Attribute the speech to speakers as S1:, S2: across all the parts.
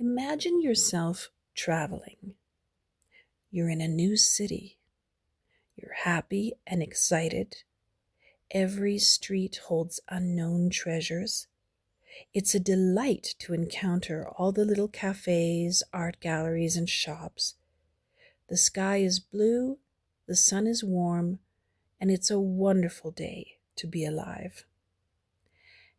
S1: Imagine yourself traveling. You're in a new city. You're happy and excited. Every street holds unknown treasures. It's a delight to encounter all the little cafes, art galleries, and shops. The sky is blue, the sun is warm, and it's a wonderful day to be alive.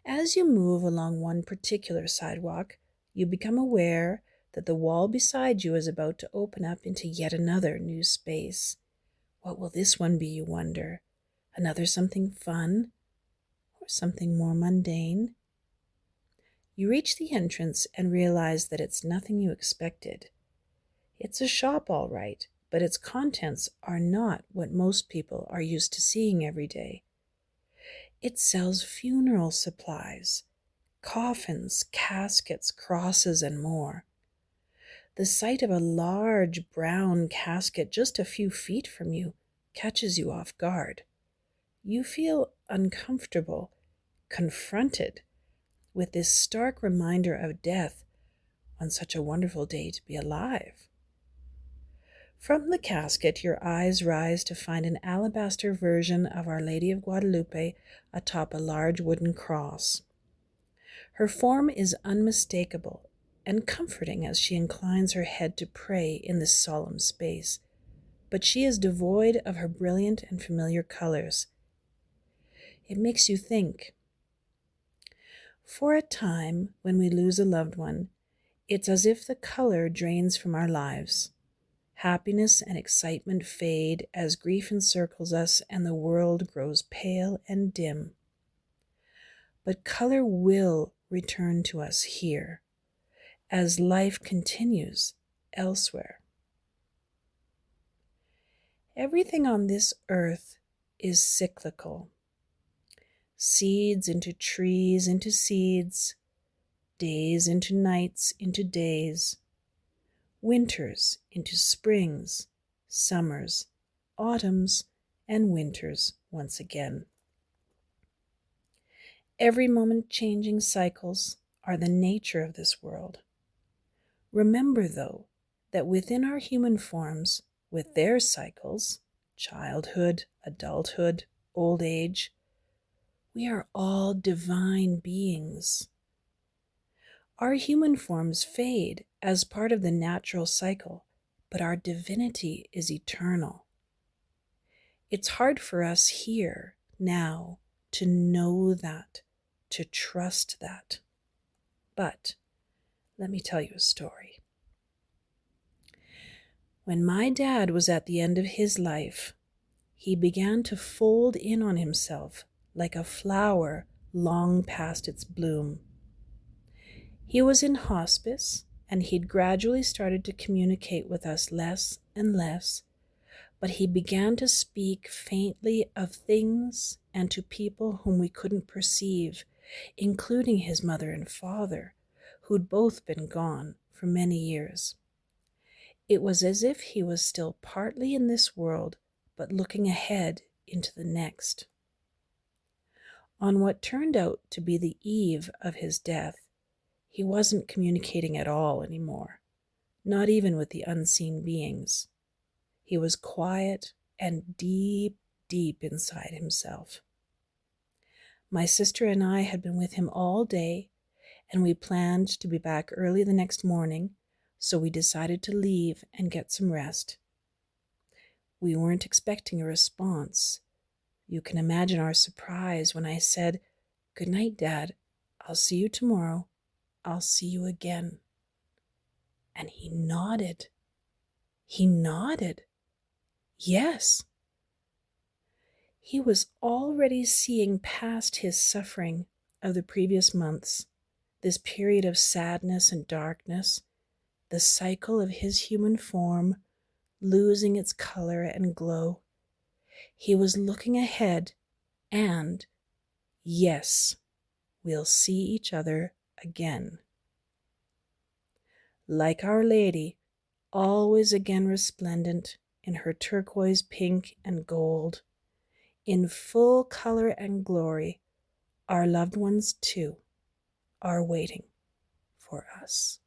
S1: As you move along one particular sidewalk, you become aware that the wall beside you is about to open up into yet another new space. What will this one be, you wonder? Another something fun or something more mundane? You reach the entrance and realize that it's nothing you expected. It's a shop, all right, but its contents are not what most people are used to seeing every day. It sells funeral supplies, coffins, caskets, crosses, and more. The sight of a large brown casket just a few feet from you catches you off guard. You feel uncomfortable, confronted with this stark reminder of death on such a wonderful day to be alive. From the casket, your eyes rise to find an alabaster version of Our Lady of Guadalupe atop a large wooden cross. Her form is unmistakable and comforting as she inclines her head to pray in this solemn space, but she is devoid of her brilliant and familiar colors. It makes you think. For a time, when we lose a loved one, it's as if the color drains from our lives. Happiness and excitement fade as grief encircles us and the world grows pale and dim. But color will return to us here as life continues elsewhere. Everything on this earth is cyclical. Seeds into trees into seeds, days into nights into days, winters into springs, summers, autumns, and winters once again. Every moment changing cycles are the nature of this world. Remember, though, that within our human forms, with their cycles, childhood, adulthood, old age, we are all divine beings. Our human forms fade as part of the natural cycle, but our divinity is eternal. It's hard for us here, now, to know that, to trust that. But let me tell you a story. When my dad was at the end of his life, he began to fold in on himself like a flower long past its bloom. He was in hospice, and he'd gradually started to communicate with us less and less, but he began to speak faintly of things and to people whom we couldn't perceive, including his mother and father, who'd both been gone for many years. It was as if he was still partly in this world, but looking ahead into the next. On what turned out to be the eve of his death, he wasn't communicating at all anymore, not even with the unseen beings. He was quiet and deep, deep inside himself. My sister and I had been with him all day, and we planned to be back early the next morning, so we decided to leave and get some rest. We weren't expecting a response. You can imagine our surprise when I said, "Good night, Dad. I'll see you tomorrow. I'll see you again." And he nodded. He nodded. Yes. He was already seeing past his suffering of the previous months, this period of sadness and darkness, the cycle of his human form losing its color and glow. He was looking ahead, and yes, we'll see each other again. Like Our Lady, always again resplendent in her turquoise pink and gold, in full color and glory, our loved ones too are waiting for us.